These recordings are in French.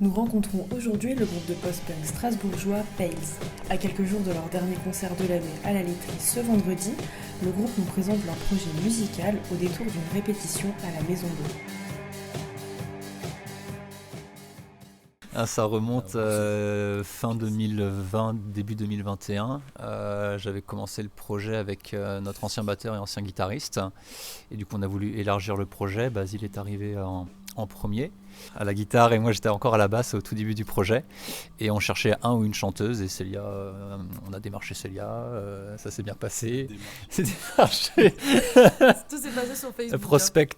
Nous rencontrons aujourd'hui le groupe de post-punk strasbourgeois Pales. À quelques jours de leur dernier concert de l'année à la laiterie ce vendredi, le groupe nous présente leur projet musical au détour d'une répétition à la Maison Bleue. Ça remonte fin 2020, début 2021. J'avais commencé le projet avec notre ancien batteur et ancien guitariste. Et du coup, on a voulu élargir le projet. Basile est arrivé en premier à la guitare et moi j'étais encore à la basse au tout début du projet. Et on cherchait un ou une chanteuse et Célia, on a démarché Célia, ça s'est bien passé. C'est démarché. Tout s'est passé sur Facebook. Prospect.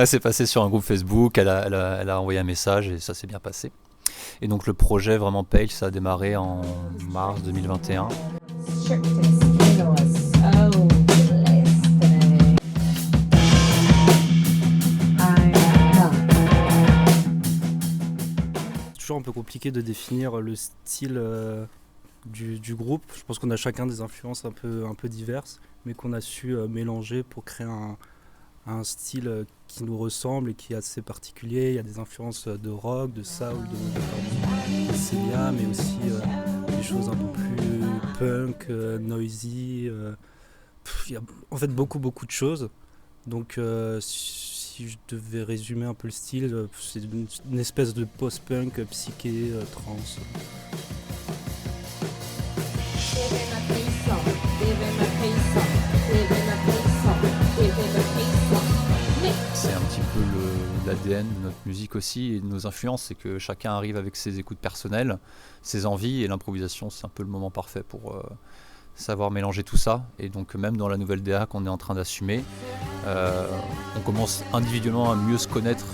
C'est passé sur un groupe Facebook, elle a envoyé un message et ça s'est bien passé. Et donc le projet vraiment Pale, ça a démarré en mars 2021. C'est toujours un peu compliqué de définir le style du groupe. Je pense qu'on a chacun des influences un peu diverses, mais qu'on a su mélanger pour créer un style qui nous ressemble et qui est assez particulier. Il y a des influences de rock, de soul, de Célia, mais aussi des choses un peu plus punk, noisy. Il y a en fait beaucoup de choses. Donc si je devais résumer un peu le style, c'est une espèce de post-punk psyché, trance. C'est un petit peu l'ADN de notre musique aussi et de nos influences, c'est que chacun arrive avec ses écoutes personnelles, ses envies, et l'improvisation c'est un peu le moment parfait pour savoir mélanger tout ça. Et donc même dans la nouvelle DA qu'on est en train d'assumer, on commence individuellement à mieux se connaître,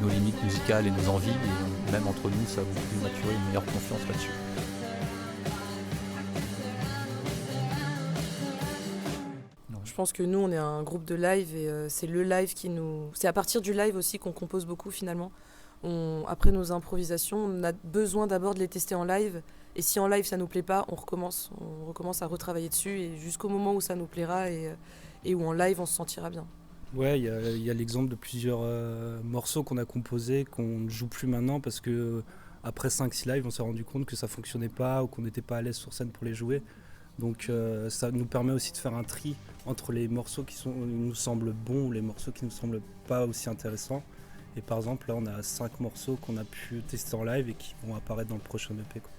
nos limites musicales et nos envies, et même entre nous ça va beaucoup maturer une meilleure confiance là-dessus. Je pense que nous, on est un groupe de live et c'est le live qui nous... C'est à partir du live aussi qu'on compose beaucoup finalement. Après nos improvisations, on a besoin d'abord de les tester en live. Et si en live ça nous plaît pas, on recommence à retravailler dessus et jusqu'au moment où ça nous plaira et où en live on se sentira bien. Ouais, il y a l'exemple de plusieurs morceaux qu'on a composés, qu'on ne joue plus maintenant parce que après 5-6 lives, on s'est rendu compte que ça fonctionnait pas ou qu'on n'était pas à l'aise sur scène pour les jouer. Donc ça nous permet aussi de faire un tri entre les morceaux qui nous semblent bons ou les morceaux qui nous semblent pas aussi intéressants. Et par exemple, là, on a 5 morceaux qu'on a pu tester en live et qui vont apparaître dans le prochain EP, quoi.